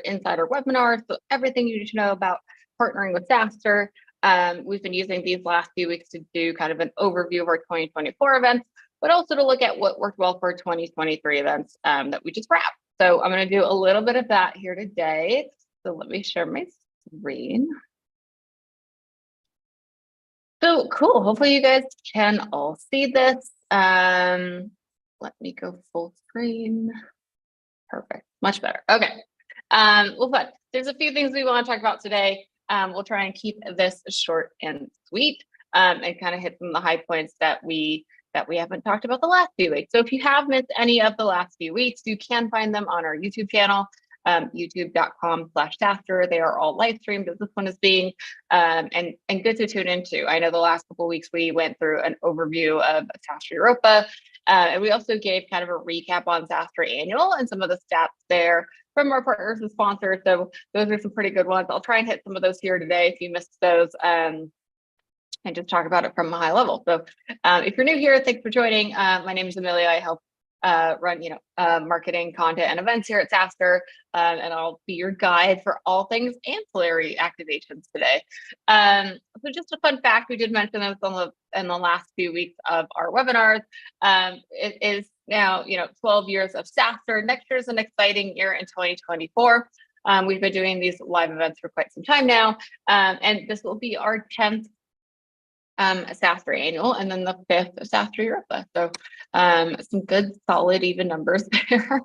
insider webinars, so everything you need to know about partnering with SaaStr. We've been using these last few weeks to do kind of an overview of our 2024 events, but also to look at what worked well for 2023 events that we just wrapped. So I'm going to do a little bit of that here today. So let me share my screen. So cool. Hopefully you guys can all see this. Let me go full screen. Perfect. Much better. Okay. Well, fun. There's a few things we want to talk about today. We'll try and keep this short and sweet and kind of hit some of the high points that we haven't talked about the last few weeks. So if you have missed any of the last few weeks, you can find them on our YouTube channel, youtube.com/SaaStr. They are all live streamed as this one is being, and good to tune into. I know the last couple of weeks we went through an overview of SaaStr Europa, and we also gave kind of a recap on SaaStr Annual and some of the stats there from our partners and sponsors. So those are some pretty good ones. I'll try and hit some of those here today if you missed those, and just talk about it from a high level. So if you're new here, thanks for joining. My name is Amelia. I help run, marketing, content, and events here at SaaStr, and I'll be your guide for all things ancillary activations today. So just a fun fact, we did mention this in the last few weeks of our webinars. It is now, 12 years of SaaStr. Next year is an exciting year in 2024. We've been doing these live events for quite some time now, and this will be our 10th SaaStr Annual, and then the 5th SaaStr Europa. So some good, solid, even numbers there.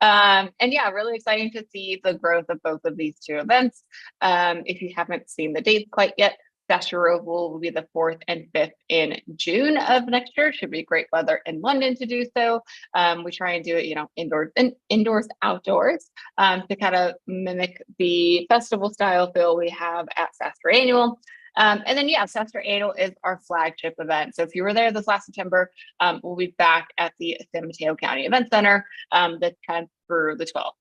And yeah, really exciting to see the growth of both of these two events. If you haven't seen the dates quite yet, SaaStr Europa will be the 4th and 5th in June of next year. Should be great weather in London to do so. We try and do it, indoors, outdoors, to kind of mimic the festival style feel we have at SaaStr Annual. And then, SaaStr Annual is our flagship event. So if you were there this last September, we'll be back at the San Mateo County Event Center the 10th through the 12th.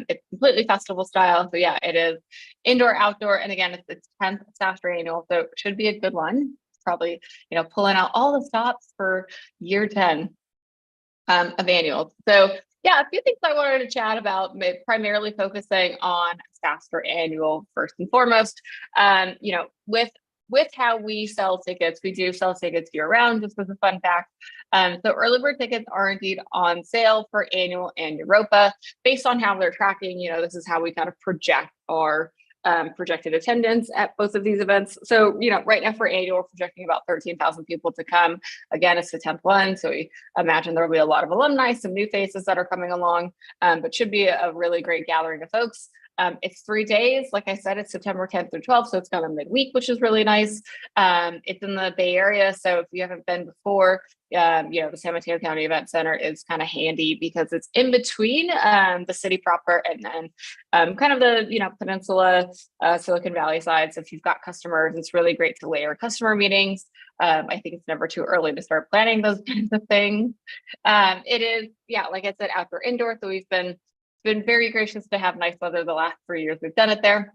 It's completely festival style. So yeah, it is indoor, outdoor. And again, it's 10th SaaStr Annual. So it should be a good one. Probably, pulling out all the stops for year 10 of annuals. So yeah, a few things I wanted to chat about, primarily focusing on SaaStr Annual first and foremost. With how we sell tickets, we do sell tickets year round, just as a fun fact. So early bird tickets are indeed on sale for Annual and Europa. Based on how they're tracking, this is how we kind of project our projected attendance at both of these events. So, right now for Annual, we're projecting about 13,000 people to come. Again, it's the 10th one. So we imagine there'll be a lot of alumni, some new faces that are coming along, but should be a really great gathering of folks. It's 3 days. Like I said, it's September 10th through 12th. So it's kind of midweek, which is really nice. It's in the Bay Area. So if you haven't been before, the San Mateo County Event Center is kind of handy because it's in between the city proper and then kind of the peninsula, Silicon Valley side. So if you've got customers, it's really great to layer customer meetings. I think it's never too early to start planning those kinds of things. It is, like I said, outdoor, indoor. So we've been very gracious to have nice weather the last 3 years we've done it there.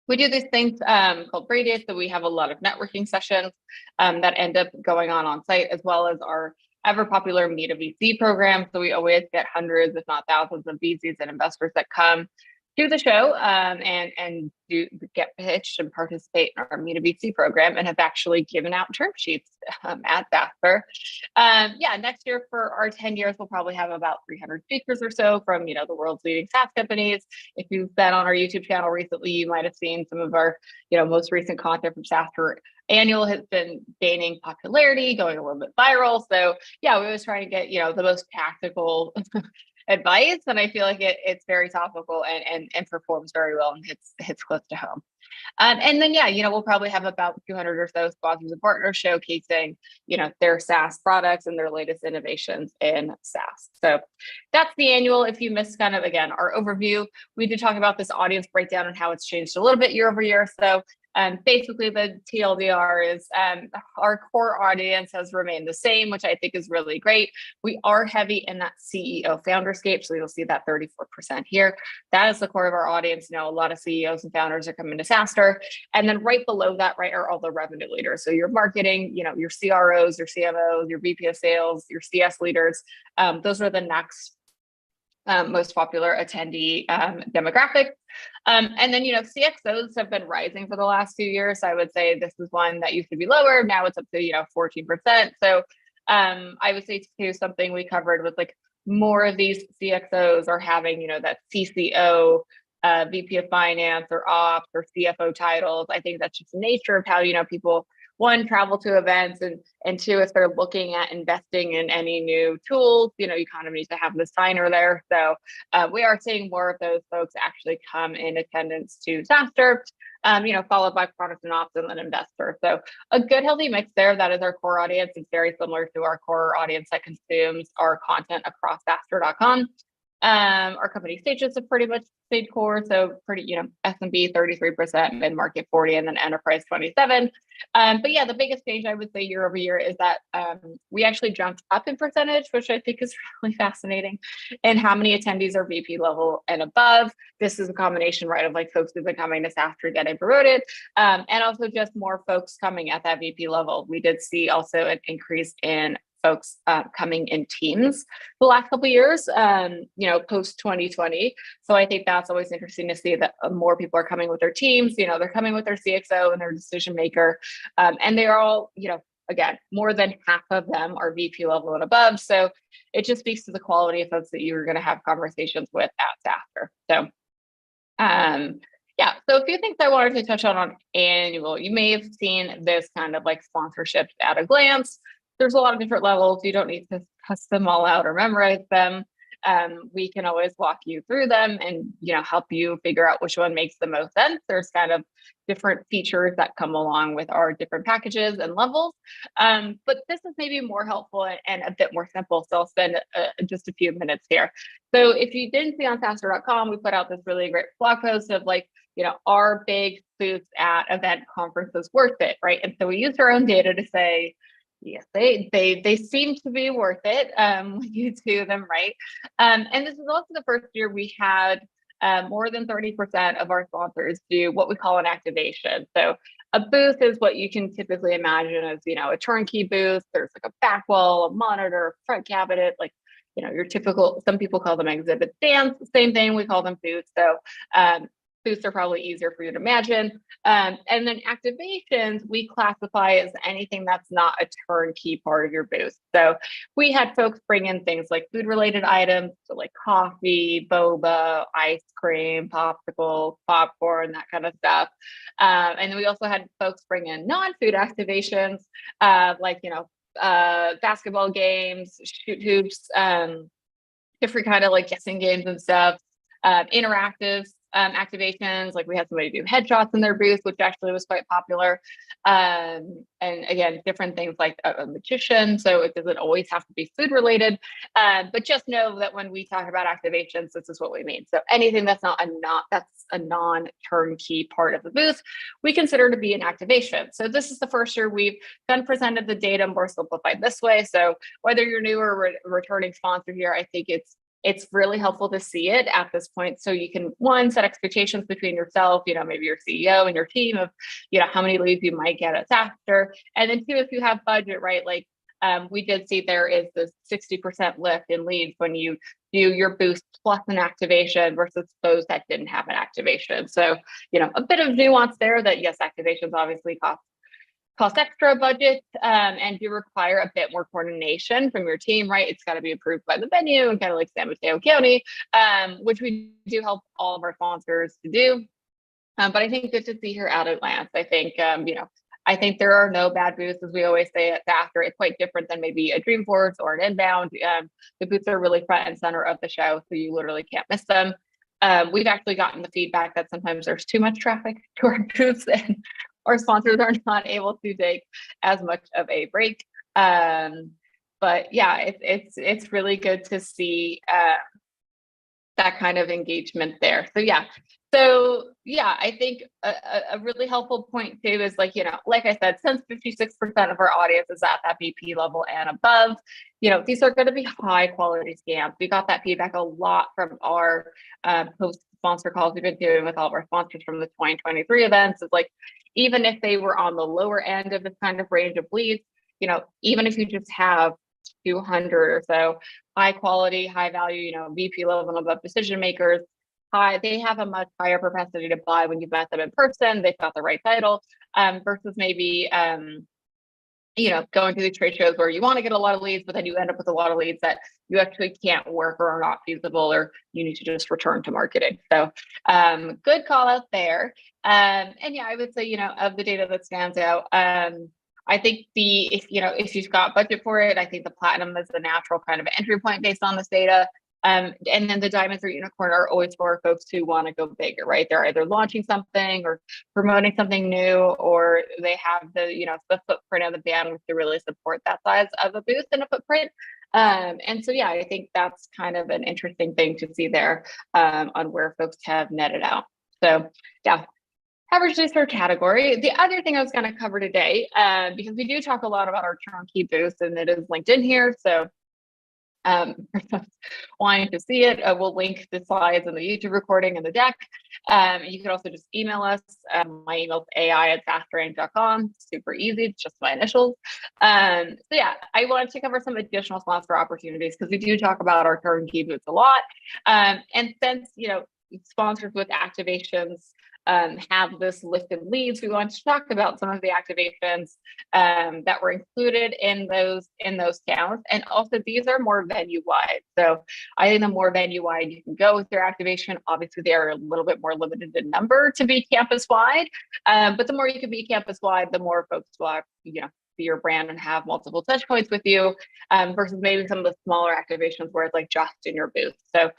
We do these things called Bray Days, so we have a lot of networking sessions that end up going on site, as well as our ever popular Meet a VC program. So we always get hundreds, if not thousands, of VCs and investors that come to the show and do get pitched and participate in our Meet a VC program, and have actually given out term sheets at SaaStr. Next year for our 10 years, we'll probably have about 300 speakers or so from the world's leading SaaS companies. If you've been on our YouTube channel recently, you might have seen some of our most recent content from SaaStr Annual has been gaining popularity, going a little bit viral. So yeah, we always try to get the most tactical advice, and I feel like it's very topical and performs very well and hits close to home. And then we'll probably have about 200 or so sponsors and partners showcasing their SaaS products and their latest innovations in SaaS. So that's the Annual. If you missed kind of again our overview, we did talk about this audience breakdown and how it's changed a little bit year over year. So basically, the TLDR is our core audience has remained the same, which I think is really great. We are heavy in that CEO founderscape, so you'll see that 34% here. That is the core of our audience. A lot of CEOs and founders are coming to SaaStr. And then right below that, are all the revenue leaders. So your marketing, your CROs, your CMOs, your VP of sales, your CS leaders. Those are the next most popular attendee demographics. And then, CXOs have been rising for the last few years. So I would say this is one that used to be lower. Now it's up to, 14%. So I would say too, something we covered was like more of these CXOs are having, that CCO, VP of finance or ops or CFO titles. I think that's just the nature of how, people, one, travel to events, and two, if they're looking at investing in any new tools, you kind of need to have the signer there. So we are seeing more of those folks actually come in attendance to SaaStr, followed by product and ops and then investor. So a good healthy mix there. That is our core audience. It's very similar to our core audience that consumes our content across SaaStr.com. Our company stages have pretty much stayed core. So pretty, SMB 33%, mid-market 40%, and then enterprise 27%. But yeah, the biggest change I would say year over year is that we actually jumped up in percentage, which I think is really fascinating, and how many attendees are VP level and above. This is a combination, right, of like folks who've been coming to SaaStr getting promoted, and also just more folks coming at that VP level. We did see also an increase in folks coming in teams the last couple of years, post 2020. So I think that's always interesting to see that more people are coming with their teams. They're coming with their CXO and their decision maker, and they are all, again, more than half of them are VP level and above. So it just speaks to the quality of folks that you're going to have conversations with at SaaStr. So, so a few things I wanted to touch on annual. You may have seen this kind of like sponsorships at a glance. There's a lot of different levels. You don't need to cuss them all out or memorize them. We can always walk you through them and, help you figure out which one makes the most sense. There's kind of different features that come along with our different packages and levels. But this is maybe more helpful and a bit more simple. So I'll spend just a few minutes here. So if you didn't see on SaaStr.com, we put out this really great blog post of like, are big booths at event conferences worth it, right? And so we used our own data to say, yes, they seem to be worth it when you do them right. And this is also the first year we had more than 30% of our sponsors do what we call an activation. So a booth is what you can typically imagine as, a turnkey booth. There's like a back wall, a monitor, front cabinet, like, your typical, some people call them exhibit stands, same thing, we call them booths. So booths are probably easier for you to imagine. And then activations, we classify as anything that's not a turnkey part of your booth. So we had folks bring in things like food-related items, so like coffee, boba, ice cream, popsicle, popcorn, that kind of stuff. And then we also had folks bring in non-food activations, like, basketball games, shoot hoops, different kind of like guessing games and stuff, interactive activations, like we had somebody do headshots in their booth, which actually was quite popular. And again, different things like a magician. So it doesn't always have to be food related, but just know that when we talk about activations, this is what we mean. So anything that's a non-turnkey part of the booth, we consider to be an activation. So this is the first year we've then presented the data more simplified this way. So whether you're new or returning sponsor here, I think it's really helpful to see it at this point. So you can, one, set expectations between yourself, maybe your CEO and your team of, how many leads you might get at SaaStr. And then two, if you have budget, right? Like we did see there is this 60% lift in leads when you do your boost plus an activation versus those that didn't have an activation. So, a bit of nuance there that yes, activations obviously cost extra budget and do require a bit more coordination from your team, right? It's got to be approved by the venue and kind of like San Mateo County, which we do help all of our sponsors to do. But I think good to see here at a glance. I think, I think there are no bad booths, as we always say at SaaStr. It's quite different than maybe a Dreamforce or an Inbound. The booths are really front and center of the show, so you literally can't miss them. We've actually gotten the feedback that sometimes there's too much traffic to our booths and our sponsors are not able to take as much of a break. But yeah, it's really good to see that kind of engagement there. So yeah, I think a really helpful point too is like, like I said, since 56% of our audience is at that VP level and above, these are going to be high quality scams. We got that feedback a lot from our post-sponsor calls we've been doing with all of our sponsors from the 2023 events. It's like, even if they were on the lower end of this kind of range of leads, even if you just have 200 or so high quality, high value, VP level and above decision makers. They have a much higher propensity to buy when you've met them in person. They've got the right title, versus maybe going to these trade shows where you want to get a lot of leads, but then you end up with a lot of leads that you actually can't work or are not feasible, or you need to just return to marketing. So good call out there. And yeah, I would say, of the data that stands out, I think if you've got budget for it, I think the platinum is the natural kind of entry point based on this data. And then the diamonds or unicorn are always for folks who want to go bigger, right? They're either launching something or promoting something new, or they have the footprint of the bandwidth to really support that size of a booth and a footprint. And so, yeah, I think that's kind of an interesting thing to see there, on where folks have netted out. So, yeah. Average days per category. The other thing I was going to cover today, because we do talk a lot about our turnkey booths, and it is linked in here. So wanting to see it, we'll link the slides and the YouTube recording and the deck. You can also just email us. My email is ai@SaaStr.com. Super easy. It's just my initials. So yeah, I wanted to cover some additional sponsor opportunities because we do talk about our turnkey booths a lot. And since, sponsors with activations have this list of leads, we want to talk about some of the activations that were included in those counts. And also, these are more venue wide. So I think the more venue wide you can go with your activation, obviously they are a little bit more limited in number to be campus wide. But the more you can be campus wide, the more folks will, see your brand and have multiple touch points with you, versus maybe some of the smaller activations where it's like just in your booth. So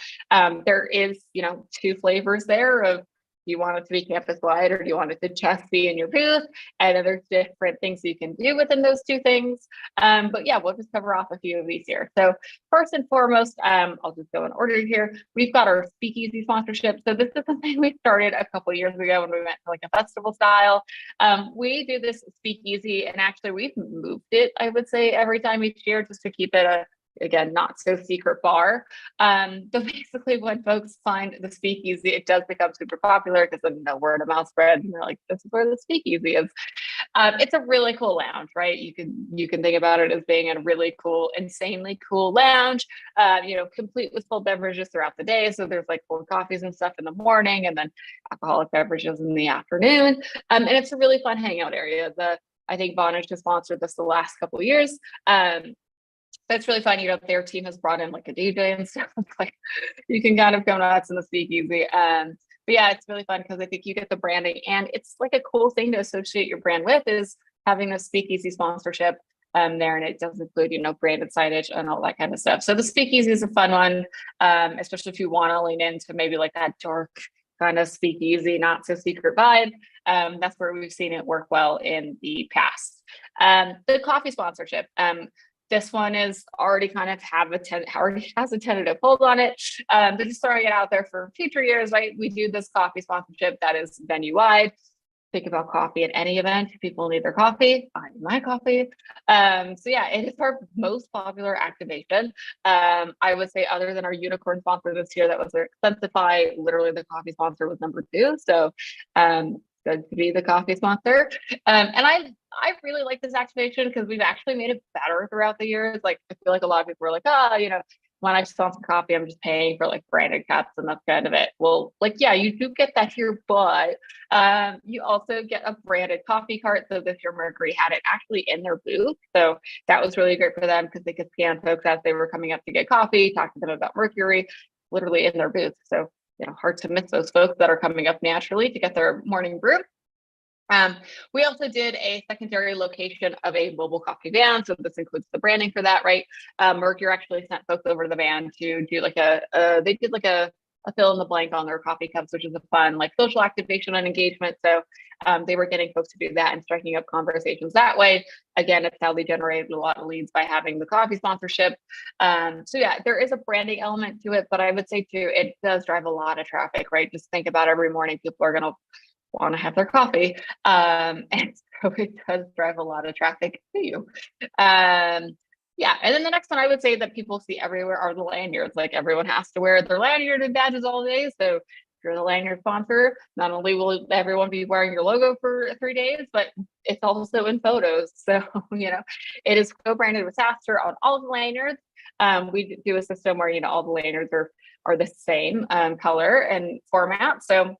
there is, two flavors there of, do you want it to be campus wide or do you want it to just be in your booth? And then there's different things you can do within those two things. But yeah, we'll just cover off a few of these here. So first and foremost, I'll just go in order here. We've got our speakeasy sponsorship. So this is something we started a couple of years ago when we went to like a festival style. We do this speakeasy, and actually we've moved it, I would say, every time each year just to keep it again, not so secret bar. But basically when folks find the speakeasy, it does become super popular because then the word of mouth spreads and they're like, this is where the speakeasy is. It's a really cool lounge, right? You can think about it as being a really cool, insanely cool lounge, complete with full beverages throughout the day. So there's like cold coffees and stuff in the morning, and then alcoholic beverages in the afternoon. And it's a really fun hangout area. I think Vonage has sponsored this the last couple of years. That's really fun. Their team has brought in like a DJ and stuff. Like you can kind of go nuts in the speakeasy. But yeah, it's really fun because I think you get the branding, and it's like a cool thing to associate your brand with, is having a speakeasy sponsorship there. And it does include, branded signage and all that kind of stuff. So the speakeasy is a fun one, especially if you want to lean into maybe like that dark kind of speakeasy, not so secret vibe. That's where we've seen it work well in the past. The coffee sponsorship. This one is already kind of already has a tentative hold on it. But just throwing it out there for future years, right? We do this coffee sponsorship that is venue wide. Think about coffee at any event. People need their coffee. I need my coffee. So yeah, it is our most popular activation. I would say, other than our unicorn sponsor this year, that was their Expensify. Literally, the coffee sponsor was number 2. So good to be the coffee sponsor. And I really like this activation because we've actually made it better throughout the years. Like, I feel like a lot of people were like, when I sponsor coffee, I'm just paying for like branded cups and that's kind of it. Well, like, yeah, you do get that here, but you also get a branded coffee cart. So this year Mercury had it actually in their booth. So that was really great for them because they could scan folks as they were coming up to get coffee, talk to them about Mercury, literally in their booth. So hard to miss those folks that are coming up naturally to get their morning brew. We also did a secondary location of a mobile coffee van. So this includes the branding for that, right? Mercury actually sent folks over to the van to do like they did like a fill in the blank on their coffee cups, which is a fun like social activation and engagement. So they were getting folks to do that and striking up conversations that way. Again, it's how they generated a lot of leads, by having the coffee sponsorship. So yeah, there is a branding element to it, but I would say too, it does drive a lot of traffic, right? Just think about every morning, people are going to want to have their coffee. And so it does drive a lot of traffic to you. Yeah, and then the next one I would say that people see everywhere are the lanyards. Like, everyone has to wear their lanyard and badges all day. So if you're the lanyard sponsor, not only will everyone be wearing your logo for 3 days, but it's also in photos. So, it is co-branded with SaaStr on all the lanyards. We do a system where, all the lanyards are the same color and format. So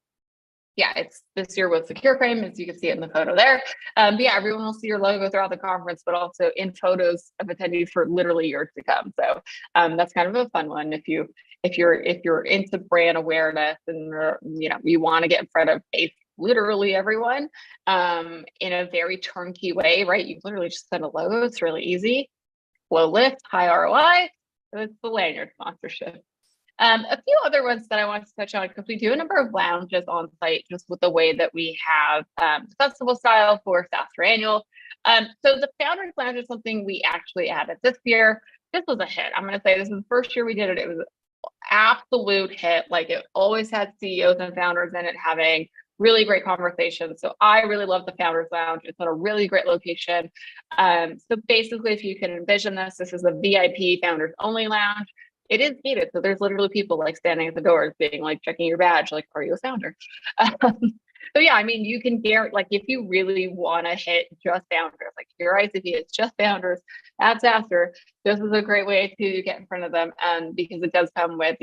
yeah, it's this year with secure frame, as you can see it in the photo there. But yeah, everyone will see your logo throughout the conference, but also in photos of attendees for literally years to come. So that's kind of a fun one if you're into brand awareness and you want to get in front of literally everyone in a very turnkey way, right? You literally just send a logo. It's really easy, low lift, high ROI. So it's the lanyard sponsorship. A few other ones that I wanted to touch on, because we do a number of lounges on site, just with the way that we have festival style for SaaStr Annual. So the Founders Lounge is something we actually added this year. This was a hit. I'm going to say this is the first year we did it. It was an absolute hit. Like, it always had CEOs and founders in it having really great conversations. So I really love the Founders Lounge. It's in a really great location. So basically, if you can envision this is a VIP founders only lounge. It is gated, so there's literally people like standing at the doors being like checking your badge, like, are you a founder? So yeah, I mean, you can guarantee, like, if you really want to hit just founders, like your ICP is just founders at SaaStr, this is a great way to get in front of them, because it does come with,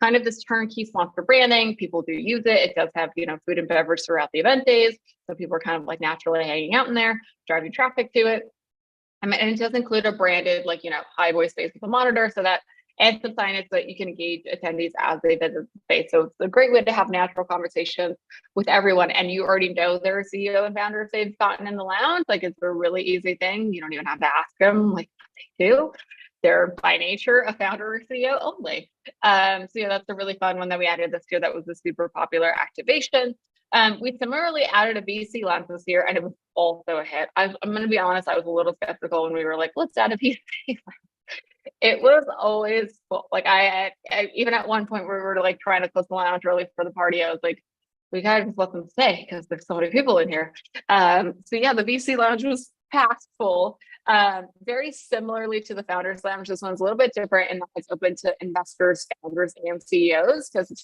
kind of this turnkey sponsor branding. People do use it. It does have, food and beverage throughout the event days, so people are kind of like naturally hanging out in there, driving traffic to it. And it does include a branded, like, high voice space with a monitor, so that, and some signage so that you can engage attendees as they visit the space. So it's a great way to have natural conversations with everyone. And you already know their CEO and founders they've gotten in the lounge. Like, it's a really easy thing. You don't even have to ask them like what they do. They're by nature a founder or CEO only. So yeah, that's a really fun one that we added this year. That was a super popular activation. We similarly added a VC lounge this year, and it was also a hit. I'm going to be honest, I was a little skeptical when we were like, let's add a VC lounge. It was always full. Like, I even at one point where we were like trying to close the lounge early for the party, I was like, we gotta just let them stay because there's so many people in here. So yeah, the VC lounge was packed full. Very similarly to the Founders Lounge, this one's a little bit different in that it's open to investors, founders, and CEOs, because it's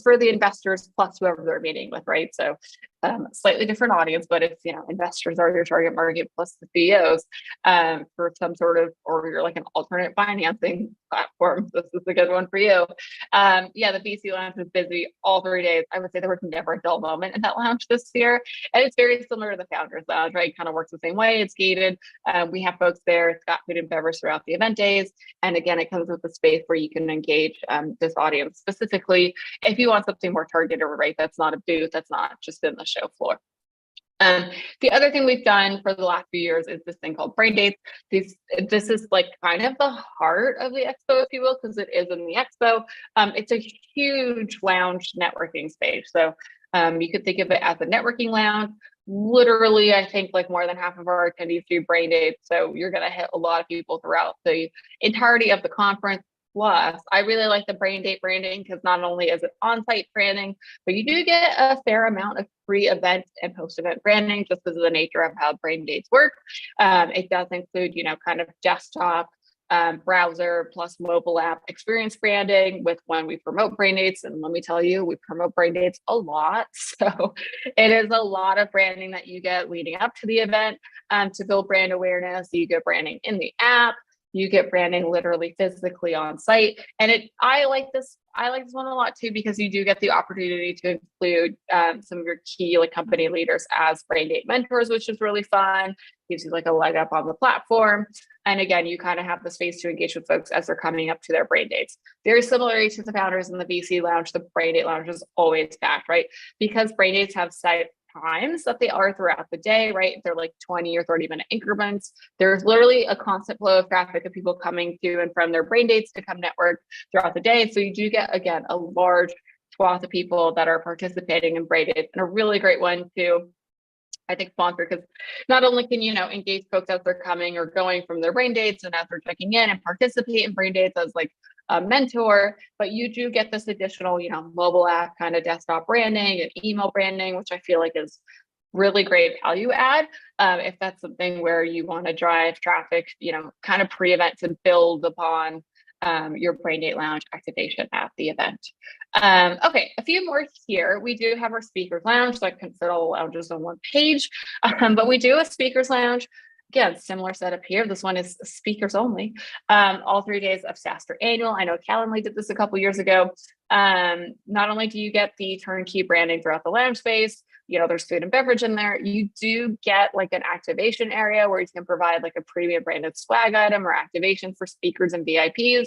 for the investors plus whoever they're meeting with, right? So slightly different audience, but if investors are your target market plus the CEOs for some sort of, or you're like an alternate financing platform, this is a good one for you. Yeah, the VC lounge was busy all 3 days. I would say there was never a dull moment in that lounge this year, and it's very similar to the Founders Lounge, right? It kind of works the same way. It's gated. We have folks there. It's got food and beverage throughout the event days, and again, it comes with a space where you can engage this audience specifically if you want something more targeted, right? That's not a booth. That's not just in the show floor. The other thing we've done for the last few years is this thing called brain dates. This is like kind of the heart of the expo, if you will, because it is in the expo. It's a huge lounge networking space. So you could think of it as a networking lounge. Literally, I think like more than half of our attendees do brain dates. So you're going to hit a lot of people throughout the entirety of the conference. Plus, I really like the brain date branding because not only is it on-site branding, but you do get a fair amount of pre-event and post-event branding just because of the nature of how brain dates work. It does include, kind of desktop, browser plus mobile app experience branding with when we promote brain dates. And let me tell you, we promote brain dates a lot. So it is a lot of branding that you get leading up to the event to build brand awareness. You get branding in the app. You get branding literally physically on site. And I like this one a lot too, because you do get the opportunity to include some of your key like company leaders as brain date mentors, which is really fun. Gives you like a leg up on the platform. And again, you kind of have the space to engage with folks as they're coming up to their brain dates. Very similarly to the Founders in the VC lounge, the brain date lounge is always packed, right? Because brain dates have set times that they are throughout the day, right? They're like 20 or 30-minute increments. There's literally a constant flow of traffic of people coming to and from their brain dates to come network throughout the day. So you do get, again, a large swath of people that are participating in brain dates, and a really great one to, I think, sponsor, because not only can you engage folks as they're coming or going from their brain dates and as they're checking in and participate in brain dates as like a mentor, but you do get this additional mobile app kind of desktop branding and email branding, which I feel like is really great value add if that's something where you want to drive traffic kind of pre-event to build upon your Brain Date Lounge activation at the event. Okay, a few more here. We do have our speakers lounge, so I can fit all the lounges on one page, but we do a speakers lounge. Again, similar setup here. This one is speakers only. All 3 days of SaaStr annual. I know Calendly did this a couple years ago. Not only do you get the turnkey branding throughout the lounge space, there's food and beverage in there. You do get like an activation area where you can provide like a premium branded swag item or activation for speakers and VIPs.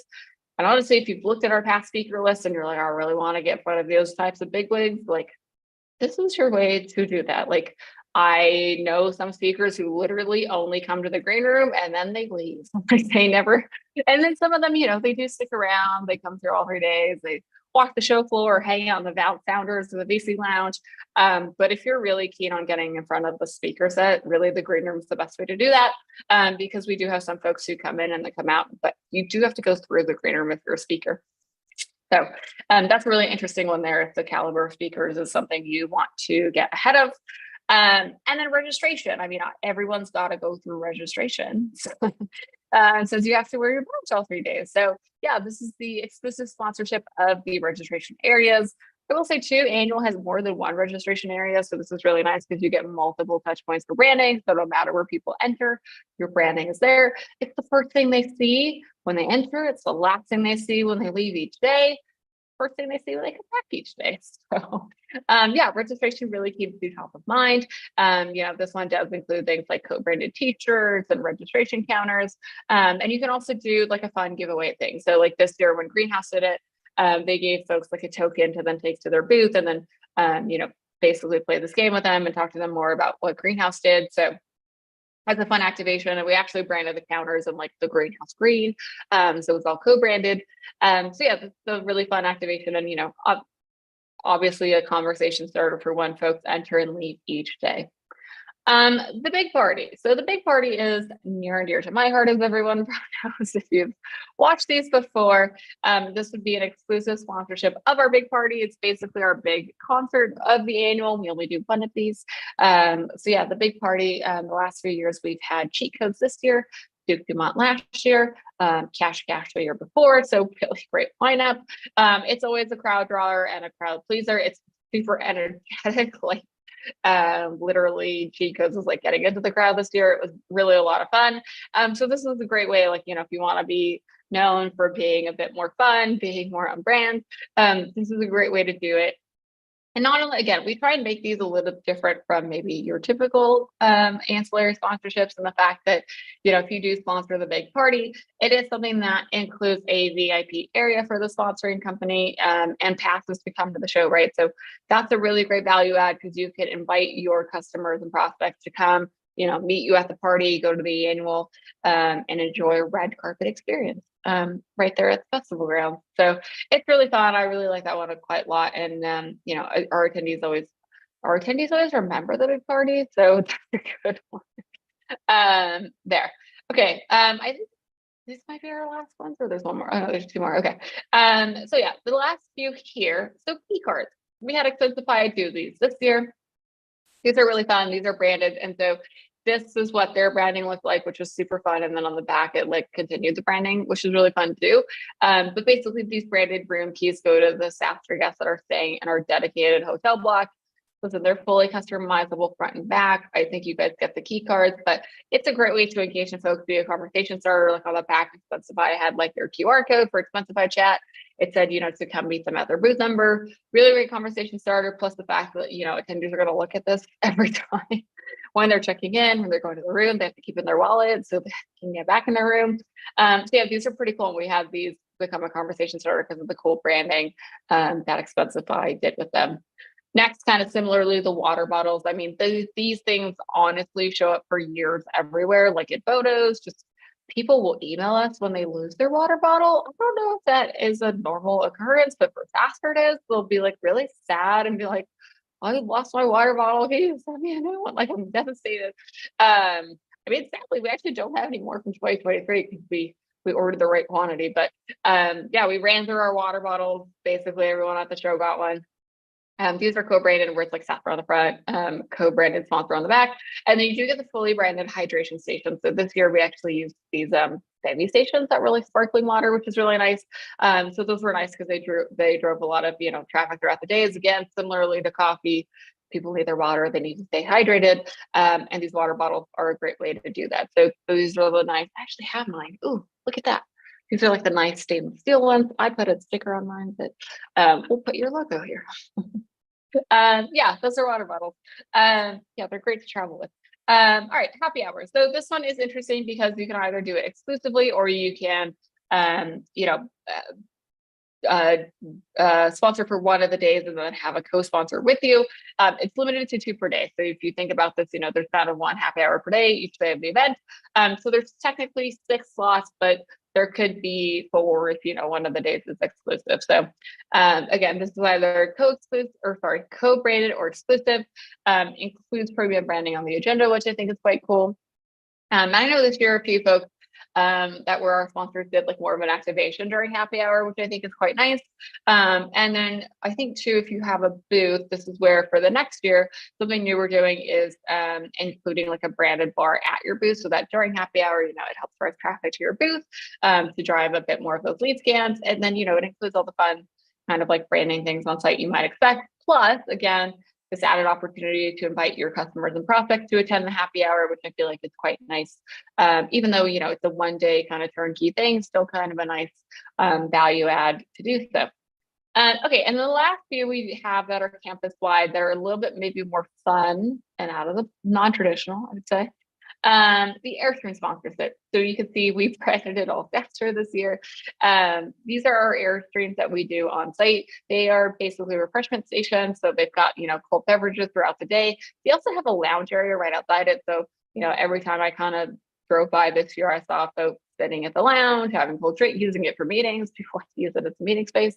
And honestly, if you've looked at our past speaker list and you're like, I really want to get in front of those types of bigwigs, like this is your way to do that. Like I know some speakers who literally only come to the green room and then they leave. Like they never, and then some of them, they do stick around. They come through all 3 days. They walk the show floor, hang out in the founders of the VC lounge. But if you're really keen on getting in front of the speaker set, really the green room is the best way to do that, because we do have some folks who come in and they come out, but you do have to go through the green room if you're a speaker. So that's a really interesting one there. If the caliber of speakers is something you want to get ahead of. And then registration. I mean, everyone's got to go through registration. Since you have to wear your badge all 3 days. So yeah, this is the exclusive sponsorship of the registration areas. I will say too, annual has more than one registration area. So this is really nice because you get multiple touch points for branding. So no matter where people enter, your branding is there. It's the first thing they see when they enter. It's the last thing they see when they leave each day. First thing they see when they come back each day. So yeah, registration really keeps you top of mind. This one does include things like co-branded t-shirts and registration counters. And you can also do like a fun giveaway thing. So like this year when Greenhouse did it, they gave folks like a token to then take to their booth and then, basically play this game with them and talk to them more about what Greenhouse did. So that's a fun activation. And we actually branded the counters in like the greenhouse green. So it's all co-branded. So yeah, it's a really fun activation and, obviously a conversation starter for when folks enter and leave each day. The big party. So the big party is near and dear to my heart, as everyone knows if you've watched these before. This would be an exclusive sponsorship of our big party. It's basically our big concert of the annual. We only do one of these. So yeah, the big party, the last few years, we've had cheat codes this year, Duke Dumont last year, Cash the year before. So really great lineup. It's always a crowd drawer and a crowd pleaser. It's super energetic, like literally cheat codes was like getting into the crowd this year. It was really a lot of fun. So this was a great way, like, if you want to be known for being a bit more fun, being more on brand, this is a great way to do it. And not only, again, we try and make these a little different from maybe your typical ancillary sponsorships, and the fact that, if you do sponsor the big party, it is something that includes a VIP area for the sponsoring company and passes to come to the show, right? So that's a really great value add because you can invite your customers and prospects to come, meet you at the party, go to the annual and enjoy a red carpet experience right there at the festival ground. So it's really fun. I really like that one quite a lot. And, our attendees always remember the big party. So that's a good one. There. Okay. I think this might be our last one, or there's one more. Oh, there's two more. Okay. So yeah, the last few here. So key cards. We had Expensify do these this year. These are really fun. These are branded. And so this is what their branding looked like, which was super fun. And then on the back, it like continued the branding, which is really fun to do. But basically these branded room keys go to the SaaStr guests that are staying in our dedicated hotel block. So they're fully customizable front and back. I think you guys get the key cards, but it's a great way to engage in folks, be a conversation starter. Like on the back, Expensify had like their QR code for Expensify chat. It said, to come meet them at their booth number. Really great conversation starter. Plus the fact that, attendees are going to look at this every time when they're checking in, when they're going to the room, they have to keep in their wallet so they can get back in their room. So yeah, these are pretty cool. And we have these become a conversation starter because of the cool branding that Expensify did with them. Next, kind of similarly, the water bottles. I mean, these things honestly show up for years everywhere, like in photos. Just people will email us when they lose their water bottle. I don't know if that is a normal occurrence, but for SaaStr it is. They'll be like really sad and be like, I lost my water bottle. Can you send me a new one? Like, I'm devastated. I mean, sadly, we actually don't have any more from 2023 because we ordered the right quantity. But yeah, we ran through our water bottles. Basically, everyone at the show got one. These are co-branded where it's like SaaStr on the front, co-branded sponsor on the back. And then you do get the fully branded hydration station. So this year we actually used these, they savvy stations that were like sparkling water, which is really nice. So those were nice because they drove a lot of, you know, traffic throughout the days. Again, similarly to coffee, people need their water, they need to stay hydrated. And these water bottles are a great way to do that. So these are really nice. I actually have mine. Ooh, look at that. These are like the nice stainless steel ones. I put a sticker on mine, but we'll put your logo here. Yeah, those are water bottles. Yeah, they're great to travel with. All right, happy hours. So this one is interesting because you can either do it exclusively or you can, you know, sponsor for one of the days and then have a co-sponsor with you. It's limited to 2 per day. So if you think about this, you know, there's kind of 1 happy hour per day each day of the event. So there's technically 6 slots, but there could be 4 if, you know, one of the days is exclusive. So again, this is either co-branded or exclusive. Includes premium branding on the agenda, which I think is quite cool. I know this year a few folks that were our sponsors did like more of an activation during happy hour, which I think is quite nice. And then I think too, if you have a booth, this is where for the next year, something new we're doing is including like a branded bar at your booth so that during happy hour, you know, it helps drive traffic to your booth to drive a bit more of those lead scans. And then, you know, it includes all the fun kind of like branding things on site you might expect. Plus, again, this added opportunity to invite your customers and prospects to attend the happy hour, which I feel like is quite nice. Even though, you know, it's a 1-day kind of turnkey thing, still kind of a nice value add to do so. Okay, and the last few we have that are campus-wide that are a little bit maybe more fun and out of the non-traditional, I would say. The Airstream sponsorship. So you can see we've branded it all SaaStr this year. These are our Airstreams that we do on site. They are basically refreshment stations. So they've got, you know, cold beverages throughout the day. They also have a lounge area right outside it. So, you know, every time I kind of drove by this year, I saw folks sitting at the lounge, having cold drink, using it for meetings before I use it as a meeting space.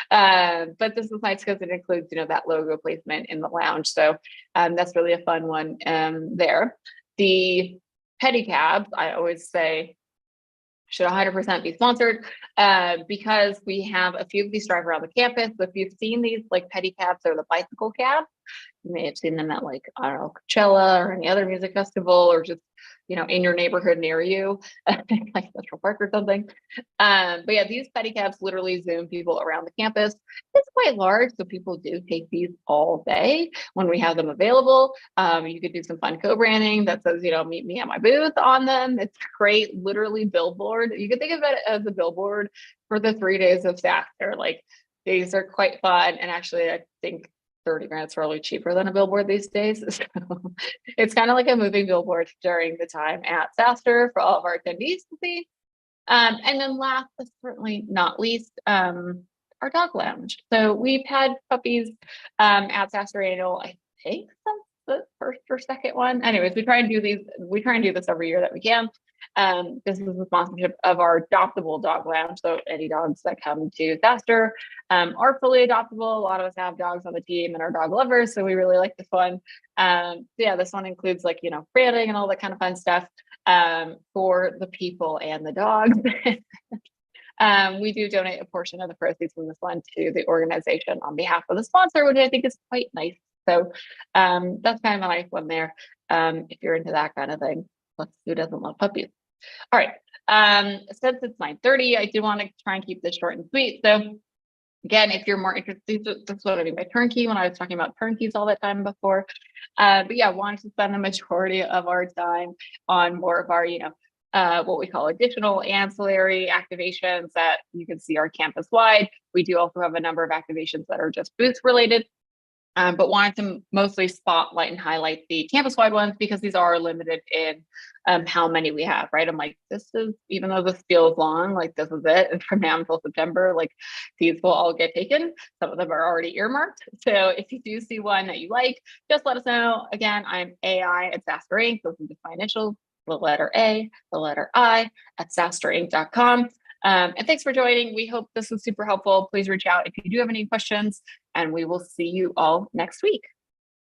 But this is nice because it includes, you know, that logo placement in the lounge. So that's really a fun one there. The pedicabs, I always say, should 100% be sponsored because we have a few of these drive around the campus. So if you've seen these like pedicabs or the bicycle cabs, you may have seen them at like, I don't know, Coachella or any other music festival or just, you know, in your neighborhood near you, like Central Park or something. But yeah, these pedicabs literally zoom people around the campus. It's quite large, so people do take these all day when we have them available. You could do some fun co-branding that says, you know, meet me at my booth on them. It's great, literally billboard. You could think of it as a billboard for the 3 days of SaaStr. Like these are quite fun. And actually, I think 30 grand is probably cheaper than a billboard these days. So it's kind of like a moving billboard during the time at SaaStr for all of our attendees to see. And then last but certainly not least, our dog lounge. So we've had puppies at SaaStr Annual, I think since the first or second one. Anyways, we try and do this every year that we can. This is the sponsorship of our adoptable dog lounge. So any dogs that come to SaaStr are fully adoptable. A lot of us have dogs on the team and are dog lovers, so we really like this one. So yeah, this one includes like, you know, branding and all that kind of fun stuff for the people and the dogs. We do donate a portion of the proceeds from this one to the organization on behalf of the sponsor, which I think is quite nice. So that's kind of a nice one there if you're into that kind of thing. Plus, who doesn't love puppies? All right. Since it's 9:30, I do want to try and keep this short and sweet. So again, if you're more interested, that's what I mean by turnkey when I was talking about turnkeys all that time before. But yeah, wanted to spend the majority of our time on more of our, you know, what we call additional ancillary activations that you can see are campus wide. We do also have a number of activations that are just booth related. But wanted to mostly spotlight and highlight the campus-wide ones because these are limited in how many we have, right? I'm like, this is, even though this feels long, like this is it. And from now until September, like these will all get taken. Some of them are already earmarked. So if you do see one that you like, just let us know. Again, I'm AI at SaaStr Inc. Those are just my initials, the letter A, the letter I at SaaStrinc.com. And thanks for joining. We hope this was super helpful. Please reach out if you do have any questions, and we will see you all next week.